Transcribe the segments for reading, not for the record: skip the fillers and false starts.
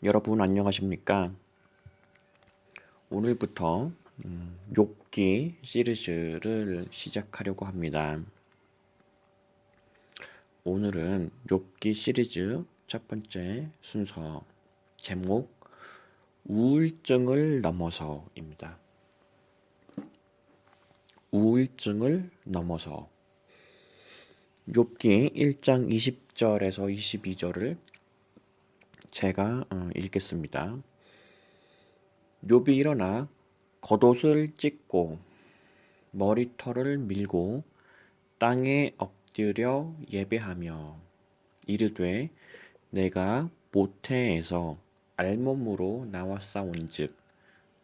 여러분 안녕하십니까? 오늘부터 욥기 시리즈를 시작하려고 합니다. 오늘은 욥기 시리즈 첫 번째 순서 제목 우울증을 넘어서입니다. 우울증을 넘어서 욥기 1장 20절에서 22절을 제가 읽겠습니다. 욥이 일어나 겉옷을 찢고 머리털을 밀고 땅에 엎드려 예배하며 이르되 내가 모태에서 알몸으로 나왔사온즉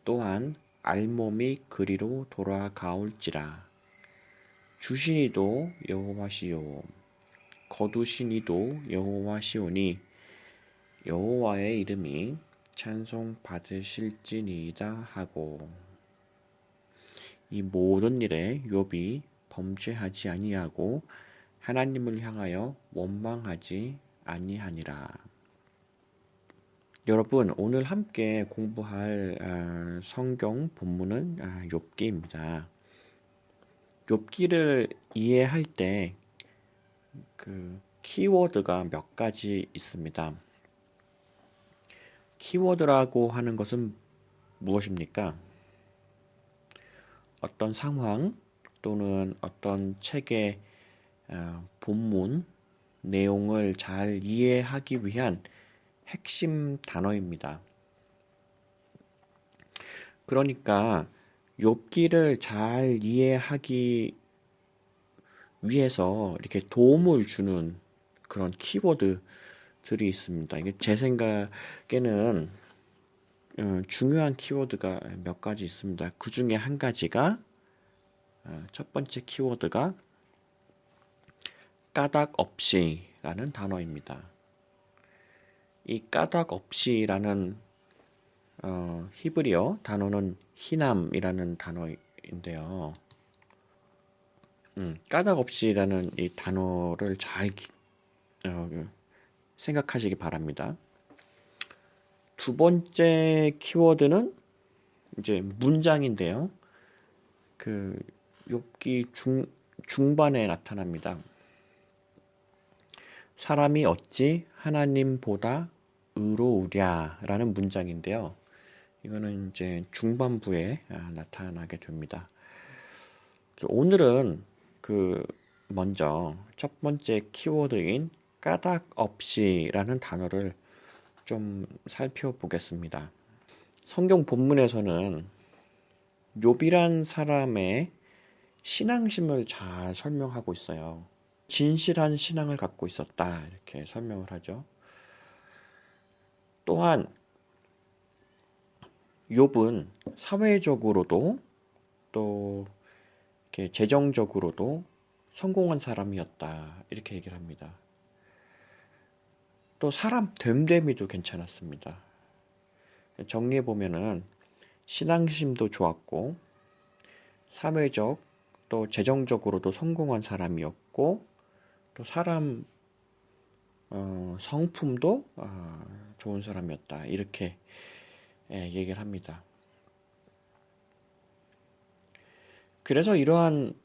또한 알몸이 그리로 돌아가올지라. 주시니도 여호와시요 거두시니도 여호와시오니 여호와의 이름이 찬송 받으실지니이다 하고, 이 모든 일에 욥이 범죄하지 아니하고 하나님을 향하여 원망하지 아니하니라. 여러분, 오늘 함께 공부할 성경 본문은 욥기입니다. 욥기를 이해할 때 그 키워드가 몇 가지 있습니다. 키워드라고 하는 것은 무엇입니까? 어떤 상황 또는 어떤 책의 본문 내용을 잘 이해하기 위한 핵심 단어입니다. 그러니까 욥기를 잘 이해하기 위해서 이렇게 도움을 주는 그런 키워드들이 있습니다. 이게 제 생각에는 중요한 키워드가 몇 가지 있습니다. 그 중에 한 가지가 첫 번째 키워드가 까닭 없이라는 단어입니다. 이 까닭 없이라는 히브리어 단어는 히남이라는 단어인데요. 까닭 없이라는 이 단어를 잘 생각하시기 바랍니다. 두 번째 키워드는 이제 문장인데요. 그 욥기 중반에 나타납니다. 사람이 어찌 하나님보다 의로우랴라는 문장인데요. 이거는 이제 중반부에 나타나게 됩니다. 오늘은 먼저 첫 번째 키워드인 까닭 없이라는 단어를 좀 살펴보겠습니다. 성경 본문에서는 욥이란 사람의 신앙심을 잘 설명하고 있어요. 진실한 신앙을 갖고 있었다, 이렇게 설명을 하죠. 또한 욥은 사회적으로도 또 이렇게 재정적으로도 성공한 사람이었다, 이렇게 얘기를 합니다. 또 사람 됨됨이도 괜찮았습니다. 정리해 보면은 신앙심도 좋았고 사회적 또 재정적으로도 성공한 사람이었고 또 사람 성품도 좋은 사람이었다, 이렇게 얘기를 합니다. 그래서 이러한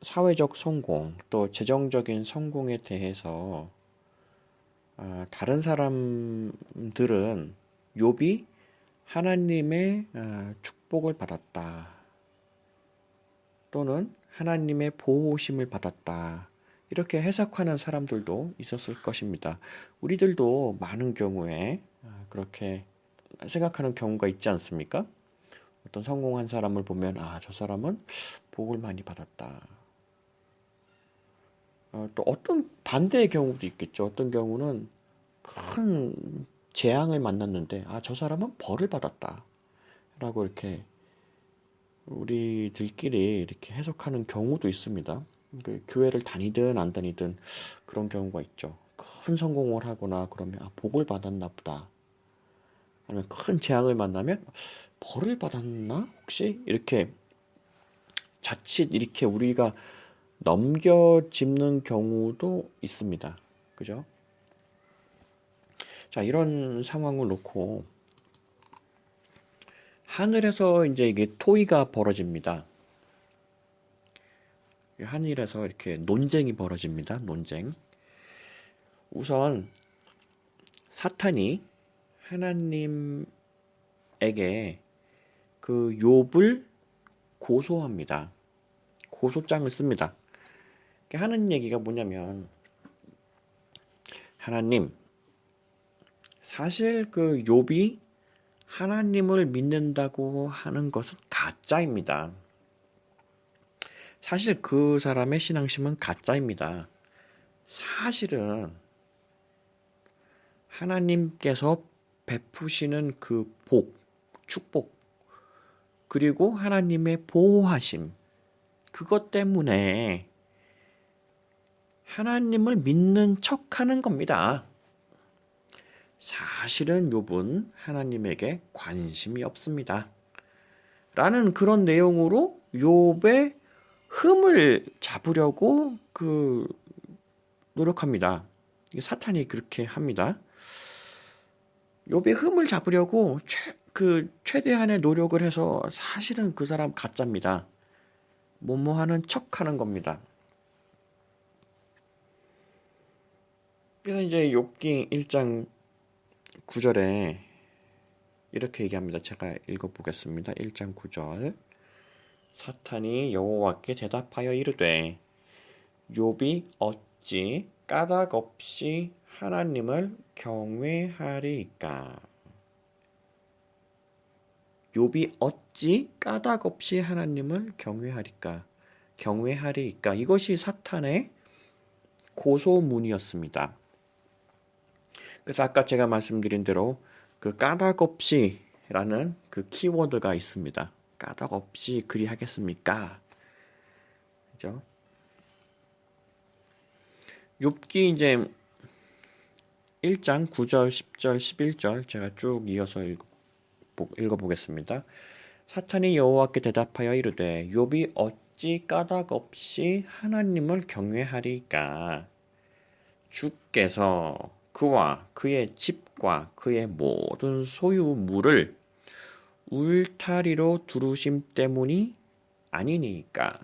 사회적 성공 또 재정적인 성공에 대해서 다른 사람들은 욥이 하나님의 축복을 받았다 또는 하나님의 보호심을 받았다, 이렇게 해석하는 사람들도 있었을 것입니다. 우리들도 많은 경우에 그렇게 생각하는 경우가 있지 않습니까? 어떤 성공한 사람을 보면 저 사람은 복을 많이 받았다. 또 어떤 반대의 경우도 있겠죠. 어떤 경우는 큰 재앙을 만났는데 저 사람은 벌을 받았다 라고 이렇게 우리들끼리 이렇게 해석하는 경우도 있습니다. 교회를 다니든 안 다니든 그런 경우가 있죠. 큰 성공을 하거나 그러면 복을 받았나 보다, 아니면 큰 재앙을 만나면 벌을 받았나 혹시, 이렇게 자칫 이렇게 우리가 넘겨짚는 경우도 있습니다. 그죠? 자, 이런 상황을 놓고 하늘에서 이제 이게 토의가 벌어집니다. 하늘에서 이렇게 논쟁이 벌어집니다. 논쟁. 우선 사탄이 하나님에게 그 욥을 고소합니다. 고소장을 씁니다. 하는 얘기가 뭐냐면, 하나님, 사실 그 욥이 하나님을 믿는다고 하는 것은 가짜입니다. 사실 그 사람의 신앙심은 가짜입니다. 사실은 하나님께서 베푸시는 그 복, 축복, 그리고 하나님의 보호하심, 그것 때문에 하나님을 믿는 척하는 겁니다. 사실은 욥은 하나님에게 관심이 없습니다. 라는 그런 내용으로 욥의 흠을 잡으려고 노력합니다. 사탄이 그렇게 합니다. 욥의 흠을 잡으려고 최대한의 노력을 해서 사실은 그 사람 가짜입니다. 뭐뭐 하는 척 하는 겁니다. 그래서 이제 욥기 1장 9절에 이렇게 얘기합니다. 제가 읽어보겠습니다. 1장 9절. 사탄이 여호와께 대답하여 이르되 욥이 어찌 까닭 없이 하나님을 경외하리까? 욥이 어찌 까닭 없이 하나님을 경외하리까? 이것이 사탄의 고소문이었습니다. 그래서 아까 제가 말씀드린 대로 그 까닭 없이라는 그 키워드가 있습니다. 까닭 없이 그리하겠습니까? 그죠? 욥기 이제 1장 9절, 10절, 11절 제가 쭉 이어서 읽어보겠습니다. 사탄이 여호와께 대답하여 이르되 욥이 어찌 까닭 없이 하나님을 경외하리까? 주께서 그와 그의 집과 그의 모든 소유물을 울타리로 두르심 때문이 아니니까.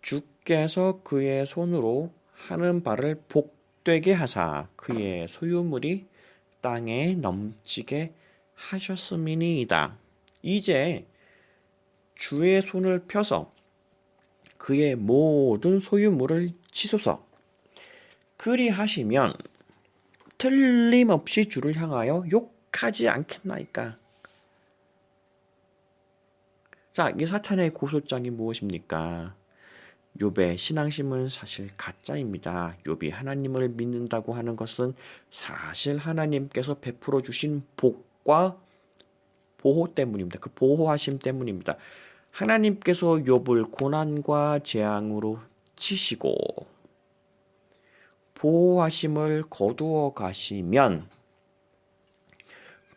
주께서 그의 손으로 하는 바를 복되게 하사 그의 소유물이 땅에 넘치게 하셨음이니이다. 이제 주의 손을 펴서 그의 모든 소유물을 치소서. 그리하시면 틀림없이 주를 향하여 욕하지 않겠나이까. 자, 이 사탄의 고소장이 무엇입니까? 욥의 신앙심은 사실 가짜입니다. 욥이 하나님을 믿는다고 하는 것은 사실 하나님께서 베풀어 주신 복과 보호 때문입니다. 그 보호하심 때문입니다. 하나님께서 욥을 고난과 재앙으로 치시고 보호하심을 거두어 가시면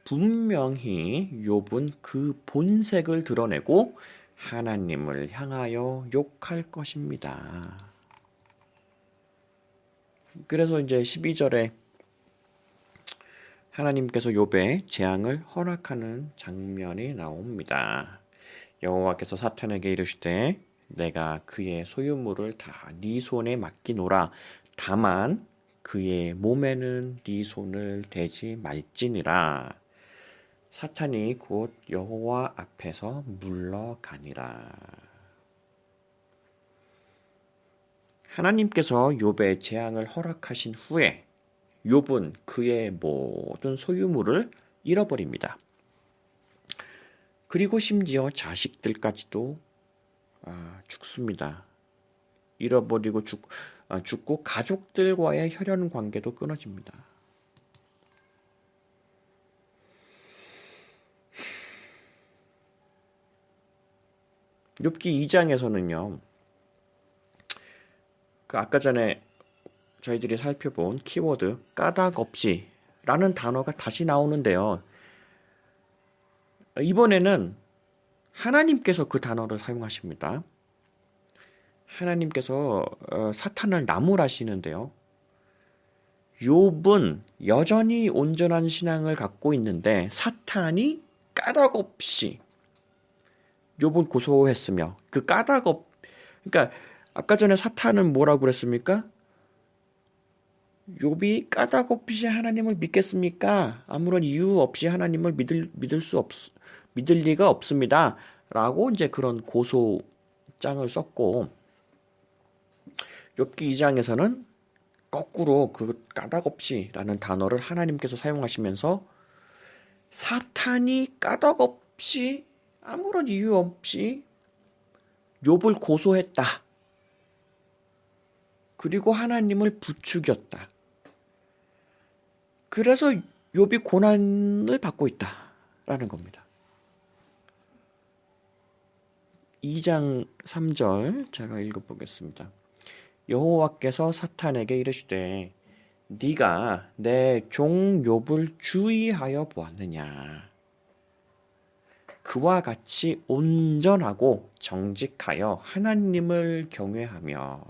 분명히 욥은 그 본색을 드러내고 하나님을 향하여 욕할 것입니다. 그래서 이제 12절에 하나님께서 욥의 재앙을 허락하는 장면이 나옵니다. 여호와께서 사탄에게 이르시되 내가 그의 소유물을 다 네 손에 맡기노라. 다만 그의 몸에는 네 손을 대지 말지니라. 사탄이 곧 여호와 앞에서 물러가니라. 하나님께서 욥의 재앙을 허락하신 후에 욥은 그의 모든 소유물을 잃어버립니다. 그리고 심지어 자식들까지도 죽습니다. 잃어버리고 죽고 가족들과의 혈연 관계도 끊어집니다. 욥기 2장에서는요. 그 아까 전에 저희들이 살펴본 키워드 까닭 없이 라는 단어가 다시 나오는데요. 이번에는 하나님께서 그 단어를 사용하십니다. 하나님께서 사탄을 나무라시는데요. 욥은 여전히 온전한 신앙을 갖고 있는데 사탄이 까닭없이 욥을 고소했으며 그러니까 아까 전에 사탄은 뭐라고 그랬습니까? 욥이 까닭없이 하나님을 믿겠습니까? 아무런 이유 없이 하나님을 믿을 리가 없습니다. 라고 이제 그런 고소장을 썼고 욥기 2장에서는 거꾸로 그 까닭없이라는 단어를 하나님께서 사용하시면서 사탄이 까닭없이 아무런 이유 없이 욥을 고소했다. 그리고 하나님을 부추겼다. 그래서 욥이 고난을 받고 있다라는 겁니다. 2장 3절 제가 읽어보겠습니다. 여호와께서 사탄에게 이르시되 네가 내 종 욥을 주의하여 보았느냐. 그와 같이 온전하고 정직하여 하나님을 경외하며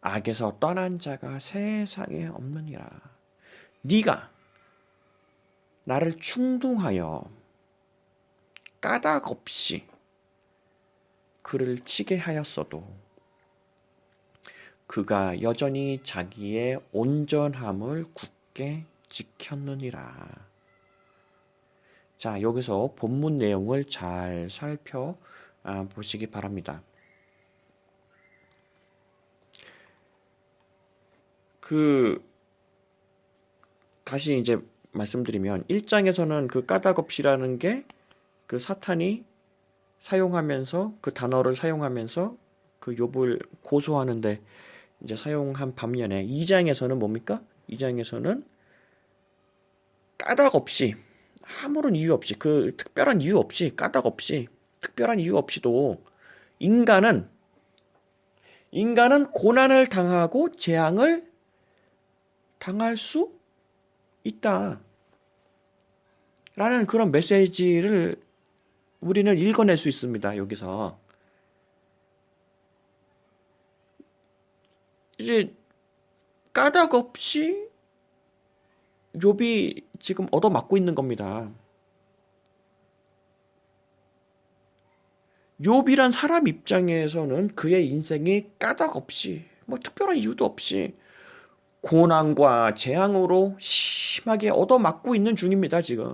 악에서 떠난 자가 세상에 없느니라. 네가 나를 충동하여 까닭 없이 그를 치게 하였어도 그가 여전히 자기의 온전함을 굳게 지켰느니라. 자, 여기서 본문 내용을 잘 살펴보시기 바랍니다. 다시 이제 말씀드리면 1장에서는 그 까닭없이라는 게 그 사탄이 사용하면서 그 단어를 사용하면서 그 욥을 고소하는데 이제 사용한 반면에 2장에서는 뭡니까? 2장에서는 까닭없이 아무런 이유 없이 그 특별한 이유 없이 까닭없이 특별한 이유 없이도 인간은 고난을 당하고 재앙을 당할 수 있다. 라는 그런 메시지를 우리는 읽어낼 수 있습니다. 여기서. 이제 까닭 없이 욥이 지금 얻어맞고 있는 겁니다. 욥이란 사람 입장에서는 그의 인생이 까닭 없이 뭐 특별한 이유도 없이 고난과 재앙으로 심하게 얻어맞고 있는 중입니다. 지금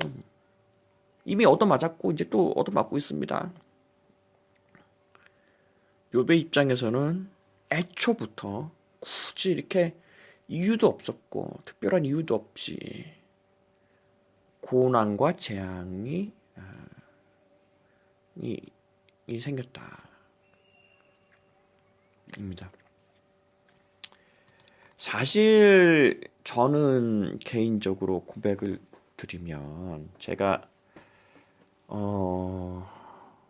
이미 얻어맞았고 이제 또 얻어맞고 있습니다. 욥의 입장에서는 애초부터 굳이 이렇게 이유도 없었고 특별한 이유도 없이 고난과 재앙이 생겼다. 입니다. 사실 저는 개인적으로 고백을 드리면 제가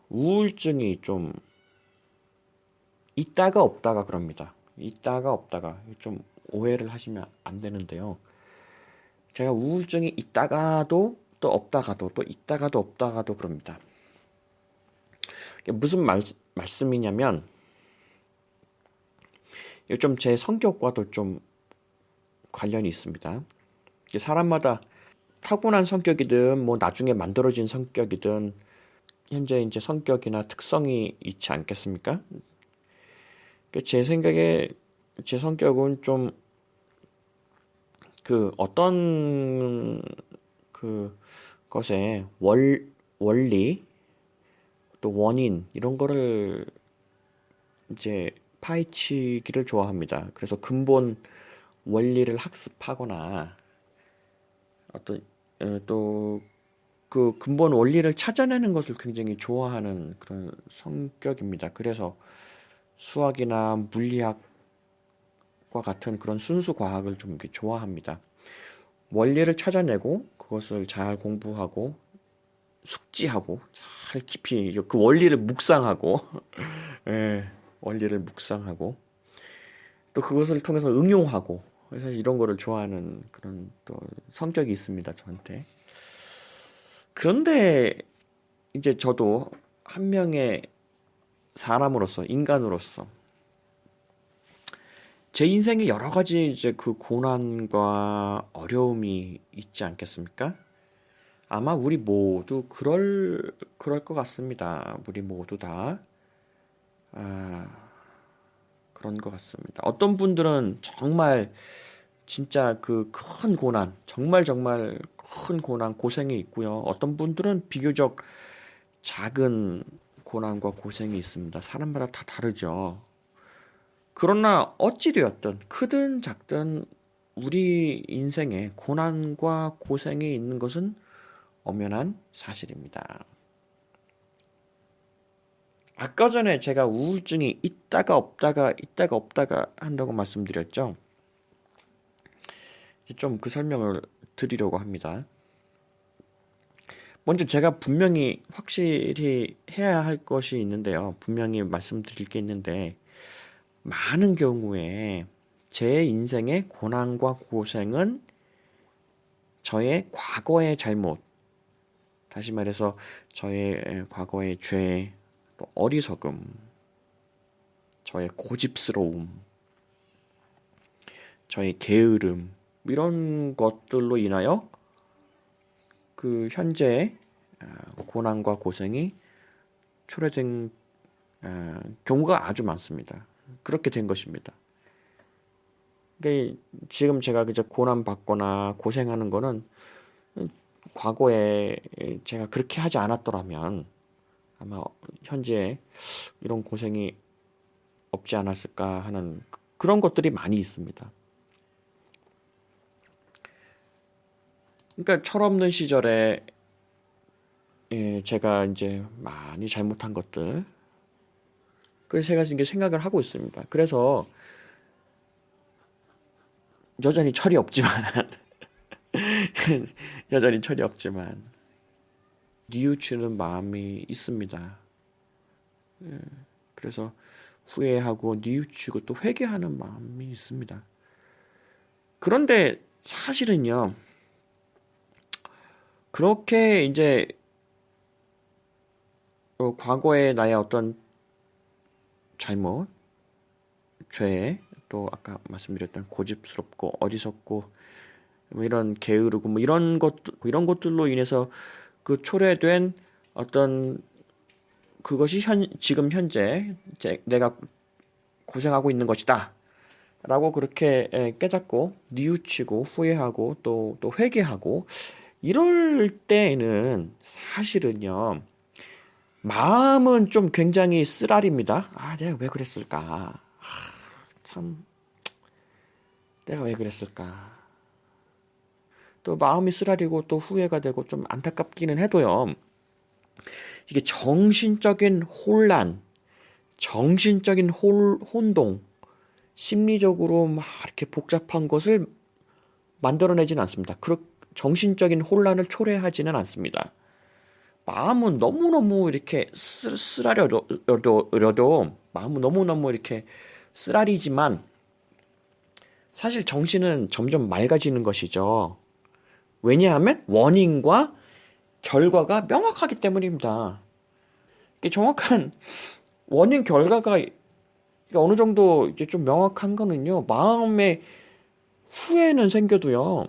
우울증이 좀 있다가 없다가 그럽니다. 있다가 없다가 좀 오해를 하시면 안 되는데요. 제가 우울증이 있다가도 또 없다가도 또 있다가도 없다가도 그럽니다. 무슨 말씀이냐면 좀 제 성격과도 좀 관련이 있습니다. 사람마다 타고난 성격이든 뭐 나중에 만들어진 성격이든 현재 이제 성격이나 특성이 있지 않겠습니까? 제 생각에 제 성격은 좀 어떤 것에 원리 또 원인 이런 거를 이제 파헤치기를 좋아합니다. 그래서 근본 원리를 학습하거나 또 그 근본 원리를 찾아내는 것을 굉장히 좋아하는 그런 성격입니다. 그래서 수학이나 물리학과 같은 그런 순수 과학을 좀 이렇게 좋아합니다. 원리를 찾아내고 그것을 잘 공부하고 숙지하고 잘 깊이 그 원리를 묵상하고 예, 원리를 묵상하고 또 그것을 통해서 응용하고 사실 이런 거를 좋아하는 그런 또 성격이 있습니다, 저한테. 그런데 이제 저도 한 명의 사람으로서 인간으로서 제 인생에 여러 가지 이제 그 고난과 어려움이 있지 않겠습니까? 아마 우리 모두 그럴 것 같습니다. 우리 모두 다 아, 그런 것 같습니다. 어떤 분들은 정말 진짜 그 큰 고난, 정말 정말 큰 고난, 고생이 있고요. 어떤 분들은 비교적 작은 고난과 고생이 있습니다. 사람마다 다 다르죠. 그러나 어찌되었든 크든 작든 우리 인생에 고난과 고생이 있는 것은 엄연한 사실입니다. 아까 전에 제가 우울증이 있다가 없다가 한다고 말씀드렸죠. 좀 그 설명을 드리려고 합니다. 먼저 제가 분명히 확실히 해야 할 것이 있는데요. 분명히 말씀드릴 게 있는데, 많은 경우에 제 인생의 고난과 고생은 저의 과거의 잘못, 다시 말해서 저의 과거의 죄, 또 어리석음, 저의 고집스러움, 저의 게으름, 이런 것들로 인하여 그 현재의 고난과 고생이 초래된 경우가 아주 많습니다. 그렇게 된 것입니다. 지금 제가 그저 고난 받거나 고생하는 거는 과거에 제가 그렇게 하지 않았더라면 아마 현재 이런 고생이 없지 않았을까 하는 그런 것들이 많이 있습니다. 그러니까 철없는 시절에 제가 이제 많이 잘못한 것들, 그래서 제가 이제 생각을 하고 있습니다. 그래서 여전히 철이 없지만 여전히 철이 없지만 뉘우치는 마음이 있습니다. 그래서 후회하고 뉘우치고 또 회개하는 마음이 있습니다. 그런데 사실은요, 그렇게 이제 과거의 나의 어떤 잘못, 죄, 또 아까 말씀드렸던 고집스럽고 어리석고 뭐 이런 게으르고 뭐 이런 것들로 인해서 그 초래된 어떤 그것이 지금 현재 내가 고생하고 있는 것이다 라고 그렇게 깨닫고 뉘우치고 후회하고 또 회개하고 이럴 때에는 사실은요, 마음은 좀 굉장히 쓰라립니다. 내가 왜 그랬을까? 참, 내가 왜 그랬을까? 또 마음이 쓰라리고 또 후회가 되고 좀 안타깝기는 해도요. 이게 정신적인 혼란, 정신적인 혼동, 심리적으로 막 이렇게 복잡한 것을 만들어내진 않습니다. 정신적인 혼란을 초래하지는 않습니다. 마음은 너무너무 이렇게 쓰라려도 마음은 너무너무 이렇게 쓰라리지만 사실 정신은 점점 맑아지는 것이죠. 왜냐하면 원인과 결과가 명확하기 때문입니다. 정확한 원인 결과가 어느 정도 이제 좀 명확한 거는요. 마음에 후회는 생겨도요.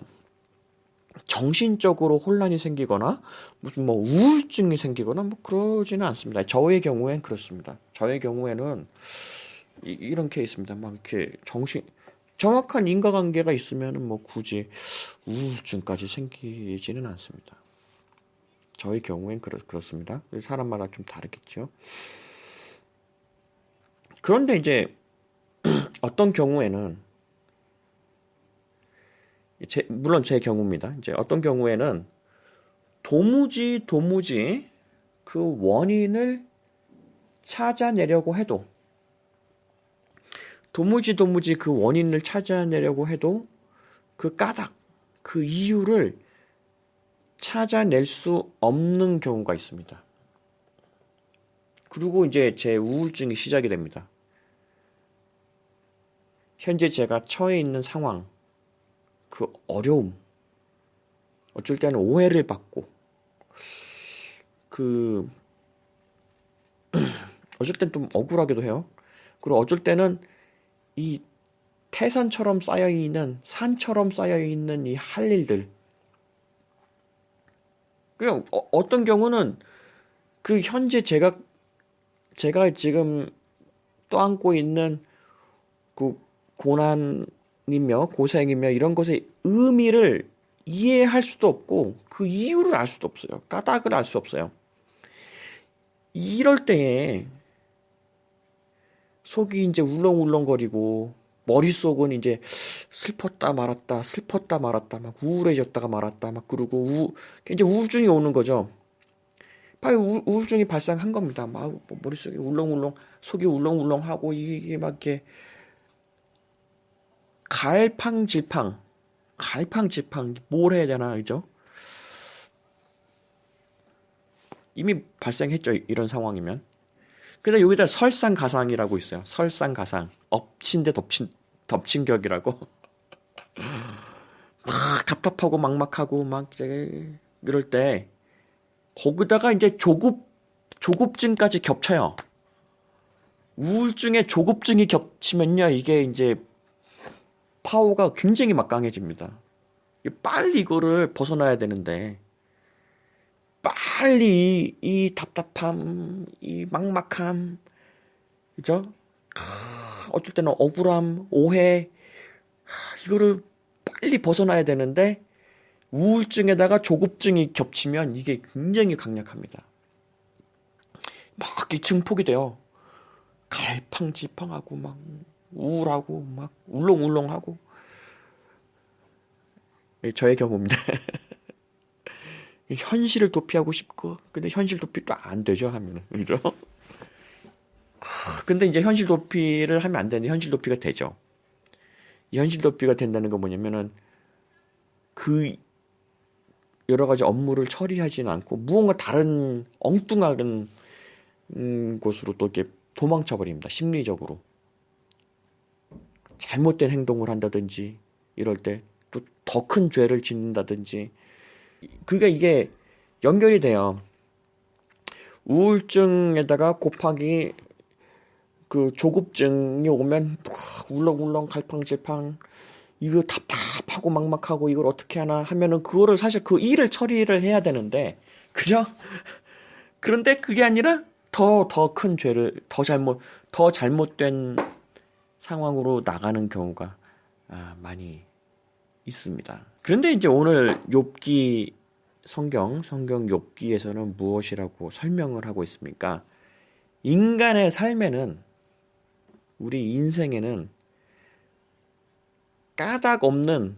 정신적으로 혼란이 생기거나 무슨 뭐 우울증이 생기거나 뭐 그러지는 않습니다. 저의 경우엔 그렇습니다. 저의 경우에는 이런 케이스입니다. 막 이렇게 정확한 인과관계가 있으면은 뭐 굳이 우울증까지 생기지는 않습니다. 저의 경우엔 그렇습니다. 사람마다 좀 다르겠죠. 그런데 이제 어떤 경우에는 물론 제 경우입니다. 이제 어떤 경우에는 도무지 그 원인을 찾아내려고 해도 그 원인을 찾아내려고 해도 그 까닭, 그 이유를 찾아낼 수 없는 경우가 있습니다. 그리고 이제 제 우울증이 시작이 됩니다. 현재 제가 처해 있는 상황, 그 어려움, 어쩔 때는 오해를 받고, 어쩔 땐 좀 억울하기도 해요. 그리고 어쩔 때는 이 태산처럼 쌓여있는, 산처럼 쌓여있는 이 할 일들. 그냥 어떤 경우는 그 현재 제가 지금 떠안고 있는 그 고난이며 고생이며 이런 것의 의미를 이해할 수도 없고 그 이유를 알 수도 없어요. 까닭을 알 수 없어요. 이럴 때에 속이 이제 울렁울렁거리고 머릿속은 이제 슬펐다 말았다, 막 우울해졌다가 말았다, 막 그러고 이제 우울증이 오는 거죠. 빨리 우울증이 발생한 겁니다. 막 머릿속이 울렁울렁, 속이 울렁울렁하고 이게 막 이렇게 갈팡질팡 뭘 해야 되나, 그죠? 이미 발생했죠, 이런 상황이면. 근데 여기다 설상가상이라고 있어요. 설상가상. 엎친 데 덮친 격이라고. 막 답답하고 막막하고 막 이제 이럴 때 거기다가 이제 조급증까지 겹쳐요. 우울증에 조급증이 겹치면요, 이게 이제 파워가 굉장히 막강해집니다. 빨리 이거를 벗어나야 되는데 빨리 이 답답함, 이 막막함, 그죠? 어쩔 때는 억울함, 오해, 이거를 빨리 벗어나야 되는데 우울증에다가 조급증이 겹치면 이게 굉장히 강력합니다. 막 증폭이 돼요. 갈팡질팡하고 막 우울하고 막 울렁울렁하고. 저의 경우입니다. 현실을 도피하고 싶고, 근데 현실 도피도 안 되죠, 하면은. 그죠? 근데 이제 현실 도피를 하면 안 되는데 현실 도피가 되죠. 이 현실 도피가 된다는 건 뭐냐면은 그 여러 가지 업무를 처리하지는 않고 무언가 다른 엉뚱한 곳으로 또 이렇게 도망쳐 버립니다. 심리적으로. 잘못된 행동을 한다든지 이럴 때 또 더 큰 죄를 짓는다든지 그러니까 이게 연결이 돼요. 우울증에다가 곱하기 그 조급증이 오면 울렁울렁 갈팡질팡 이거 답답하고 막막하고 이걸 어떻게 하나 하면은 그거를 사실 그 일을 처리를 해야 되는데 그죠? 그런데 그게 아니라 더 큰 죄를 더 잘못된 상황으로 나가는 경우가 많이 있습니다. 그런데 이제 오늘 욥기 성경 욥기에서는 무엇이라고 설명을 하고 있습니까? 인간의 삶에는 우리 인생에는 까닭 없는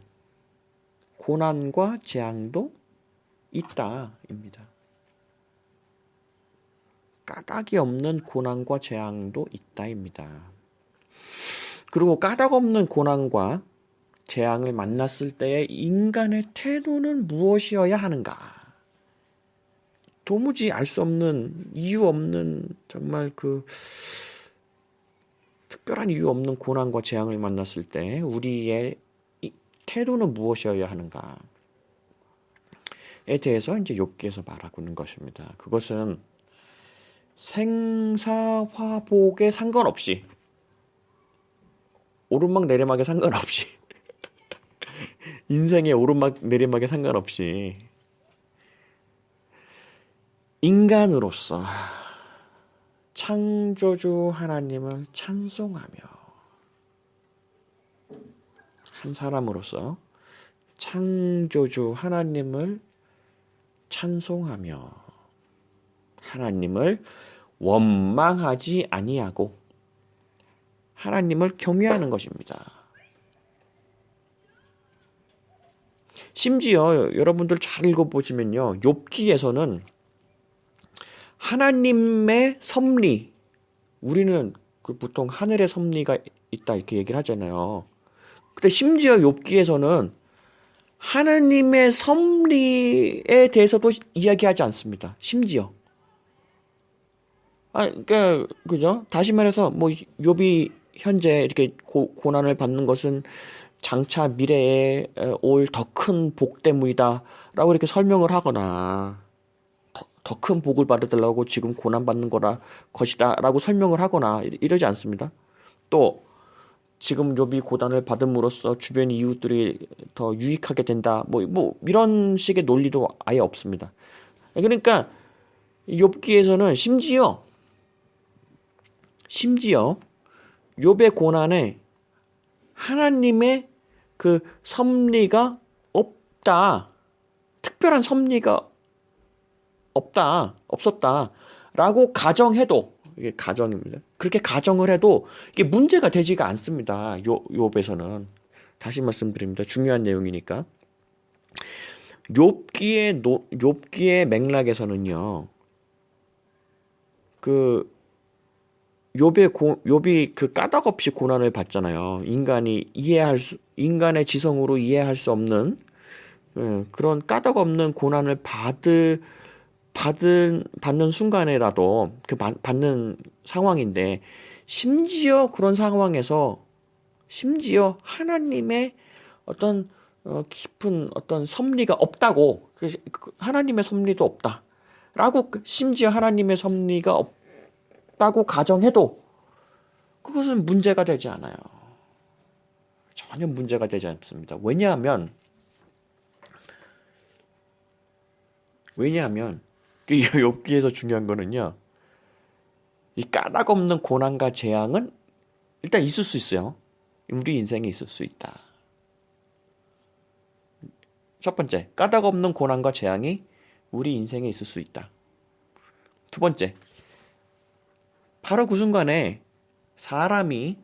고난과 재앙도 있다입니다. 까닭이 없는 고난과 재앙도 있다입니다. 그리고 까닭 없는 고난과 재앙을 만났을 때의 인간의 태도는 무엇이어야 하는가? 도무지 알 수 없는 이유 없는 정말 그 특별한 이유 없는 고난과 재앙을 만났을 때 우리의 태도는 무엇이어야 하는가에 대해서 이제 욥기에서 말하고 있는 것입니다. 그것은 생사화복에 상관없이 오르막 내리막에 상관없이 인생의 오르막 내리막에 상관없이 인간으로서 창조주 하나님을 찬송하며 한 사람으로서 창조주 하나님을 찬송하며 하나님을 원망하지 아니하고 하나님을 경외하는 것입니다. 심지어 여러분들 잘 읽어보시면요. 욥기에서는 하나님의 섭리, 우리는 보통 하늘의 섭리가 있다 이렇게 얘기를 하잖아요. 근데 심지어 욥기에서는 하나님의 섭리에 대해서도 이야기하지 않습니다. 심지어. 그러니까 그죠? 다시 말해서 뭐 욥이 현재 이렇게 고난을 받는 것은 장차 미래에 올 더 큰 복 때문이다라고 이렇게 설명을 하거나 더 큰 복을 받으려고 지금 고난 받는 것이다라고 설명을 하거나 이러지 않습니다. 또 지금 욥이 고난을 받음으로써 주변 이웃들이 더 유익하게 된다. 뭐 이런 식의 논리도 아예 없습니다. 그러니까 욥기에서는 심지어 욥의 고난에 하나님의 그 섭리가 없다. 특별한 섭리가 없었다라고 가정해도, 이게 가정입니다. 그렇게 가정을 해도 이게 문제가 되지가 않습니다. 욥에서는. 다시 말씀드립니다. 중요한 내용이니까. 욥기의 맥락에서는요. 그 욥이 그 까닭 없이 고난을 받잖아요. 인간의 지성으로 이해할 수 없는 그런 까닭 없는 고난을 받는 순간에라도 받는 상황인데, 심지어 그런 상황에서 심지어 하나님의 어떤 깊은 어떤 섭리가 없다고, 하나님의 섭리도 없다라고, 심지어 하나님의 섭리가 없다고 가정해도 그것은 문제가 되지 않아요. 전혀 문제가 되지 않습니다. 왜냐하면 이 욥기에서 중요한 거는요. 이 까닭 없는 고난과 재앙은 일단 있을 수 있어요. 우리 인생에 있을 수 있다. 첫 번째, 까닭 없는 고난과 재앙이 우리 인생에 있을 수 있다. 두 번째, 바로 그 순간에 사람이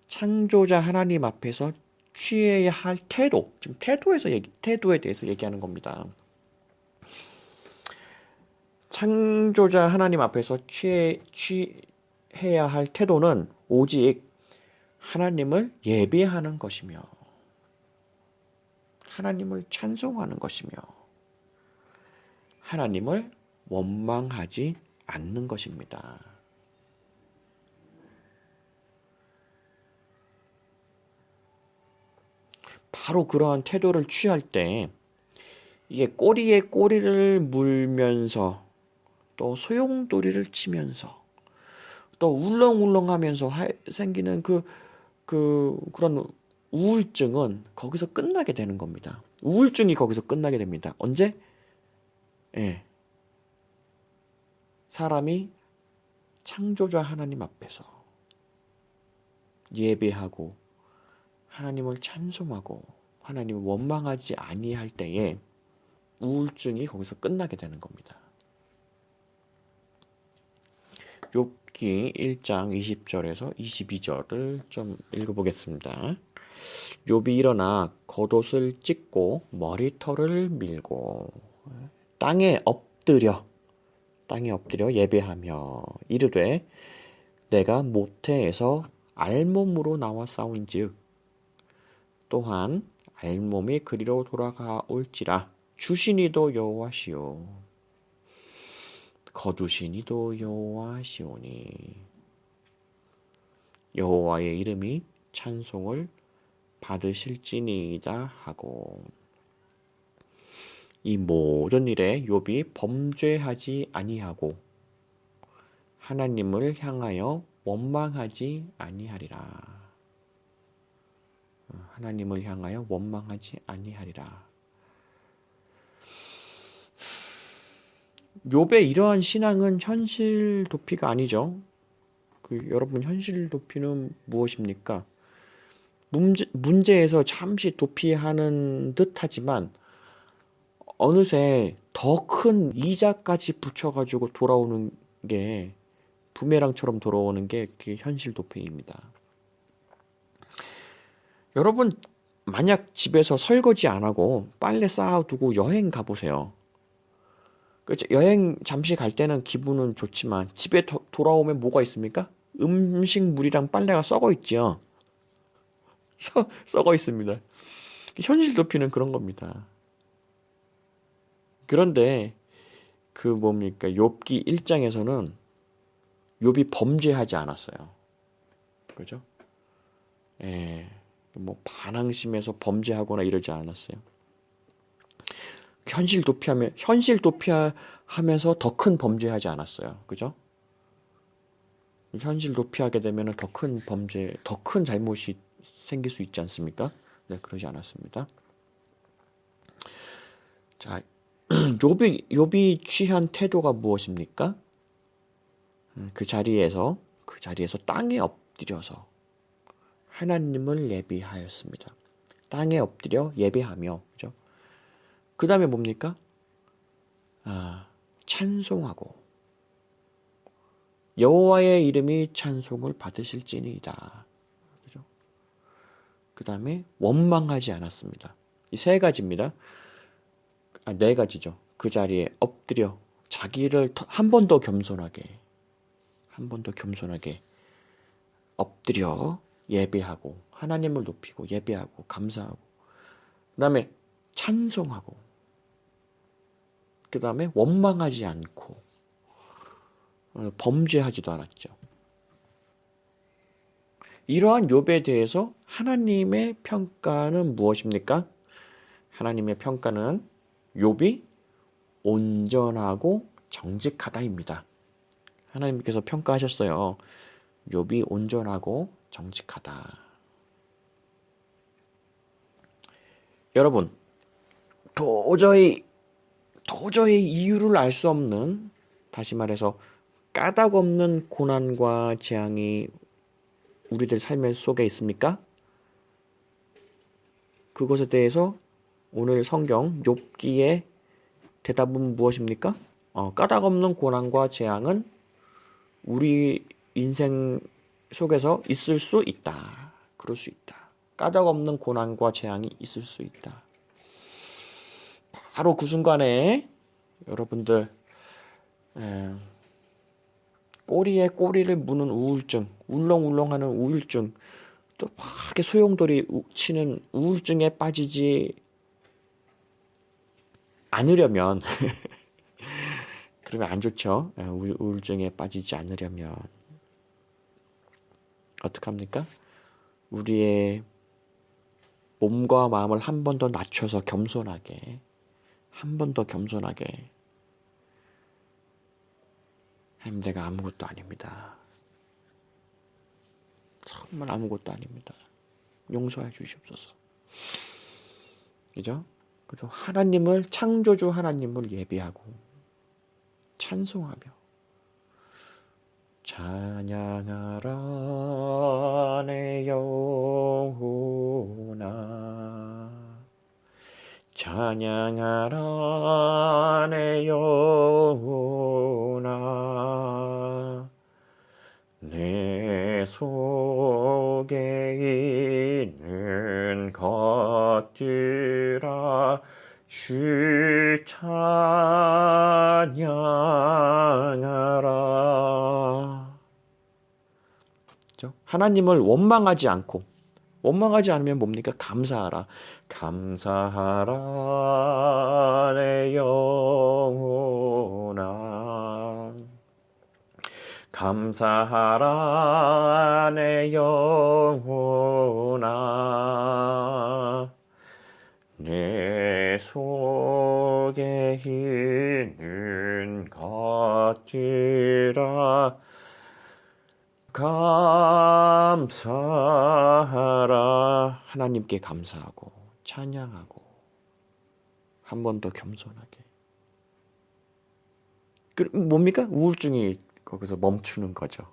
창조자 하나님 앞에서 취해야 할 태도, 지금 태도에 대해서 얘기하는 겁니다. 창조자 하나님 앞에서 취해야 할 태도는 오직 하나님을 예배하는 것이며, 하나님을 찬송하는 것이며, 하나님을 원망하지 않는 것입니다. 바로 그러한 태도를 취할 때 이게 꼬리에 꼬리를 물면서 또 소용돌이를 치면서 또 울렁울렁하면서 생기는 그런 우울증은 거기서 끝나게 되는 겁니다. 우울증이 거기서 끝나게 됩니다. 언제? 사람이 창조자 하나님 앞에서 예배하고 하나님을 찬송하고 하나님을 원망하지 아니할 때에 우울증이 거기서 끝나게 되는 겁니다. 욥기 1장 20절에서 22절을 좀 읽어보겠습니다. 욥이 일어나 겉옷을 찢고 머리털을 밀고 땅에 엎드려 예배하며 이르되 내가 모태에서 알몸으로 나와 싸운즉 또한 알몸이 그리로 돌아가올지라. 주시니도 여호와시오 거두시니도 여호와시오니 여호와의 이름이 찬송을 받으실지니이다 하고, 이 모든 일에 욥이 범죄하지 아니하고 하나님을 향하여 원망하지 아니하리라. 하나님을 향하여 원망하지 아니하리라. 욥의 이러한 신앙은 현실 도피가 아니죠. 여러분, 현실 도피는 무엇입니까? 문제에서 잠시 도피하는 듯하지만 어느새 더 큰 이자까지 붙여가지고 돌아오는 게, 부메랑처럼 돌아오는 게 그게 현실 도피입니다. 여러분, 만약 집에서 설거지 안 하고 빨래 쌓아두고 여행 가보세요. 여행 잠시 갈 때는 기분은 좋지만 집에 돌아오면 뭐가 있습니까? 음식물이랑 빨래가 썩어 있죠. 썩어 있습니다. 현실 도피는 그런 겁니다. 그런데 욥기 1장에서는 욥이 범죄하지 않았어요. 그죠? 반항심에서 범죄하거나 이러지 않았어요. 현실 도피하면서 더 큰 범죄하지 않았어요. 그죠? 현실 도피하게 되면 더 큰 범죄, 더 큰 잘못이 생길 수 있지 않습니까? 네, 그러지 않았습니다. 자, 욥이 취한 태도가 무엇입니까? 그 자리에서 땅에 엎드려서 하나님을 예비하였습니다. 땅에 엎드려 예배하며, 그죠? 그 다음에 뭡니까? 찬송하고 여호와의 이름이 찬송을 받으실지니이다. 그죠? 그 다음에 원망하지 않았습니다. 이 세 가지입니다. 네 가지죠. 그 자리에 엎드려 자기를 한 번 더 겸손하게 엎드려 예배하고 하나님을 높이고 예배하고 감사하고 그 다음에 찬송하고 그 다음에 원망하지 않고 범죄하지도 않았죠. 이러한 욥에 대해서 하나님의 평가는 무엇입니까? 하나님의 평가는 욥이 온전하고 정직하다입니다. 하나님께서 평가하셨어요. 욥이 온전하고 정직하다. 여러분, 도저히 이유를 알 수 없는, 다시 말해서 까닭 없는 고난과 재앙이 우리들 삶의 속에 있습니까? 그것에 대해서 오늘 성경 욥기의 대답은 무엇입니까? 까닭 없는 고난과 재앙은 우리 인생 속에서 있을 수 있다. 그럴 수 있다. 까닭 없는 고난과 재앙이 있을 수 있다. 바로 그 순간에 여러분들 꼬리에 꼬리를 무는 우울증, 울렁울렁하는 우울증, 또 막 소용돌이 치는 우울증에 빠지지 않으려면 그러면 안 좋죠. 우울증에 빠지지 않으려면 어떡합니까? 우리의 몸과 마음을 한 번 더 낮춰서 겸손하게 내가 아무것도 아닙니다. 정말 아무것도 아닙니다. 용서해 주시옵소서. 그죠? 그래서 하나님을, 창조주 하나님을 예배하고 찬송하며 찬양하라 내 영혼아, 찬양하라 내 영혼아, 내 속에 있는 것들아 주 찬양하라. 하나님을 원망하지 않으면 뭡니까? 감사하라. 감사하라 내 영혼아, 감사하라 내 영혼아, 내 속에 있는 것들아 감사하라. 하나님께 감사하고 찬양하고 한 번 더 겸손하게. 뭡니까? 우울증이 거기서 멈추는 거죠.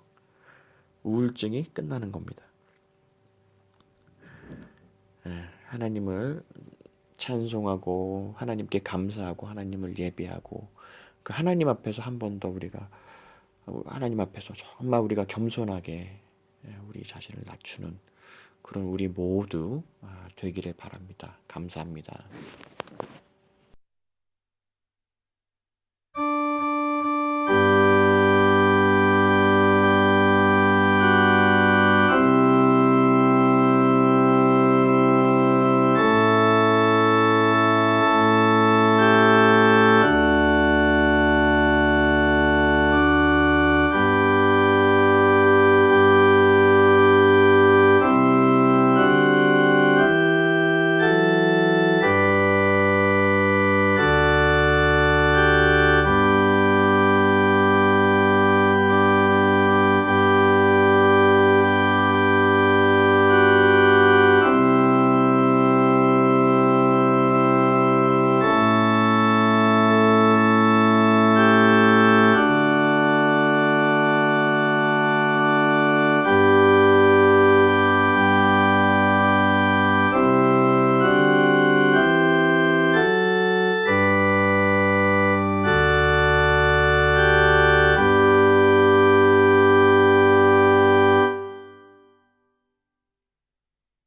우울증이 끝나는 겁니다. 하나님을 찬송하고 하나님께 감사하고 하나님을 예배하고 그 하나님 앞에서 한 번 더 우리가 하나님 앞에서 정말 우리가 겸손하게 우리 자신을 낮추는 그런 우리 모두 되기를 바랍니다. 감사합니다.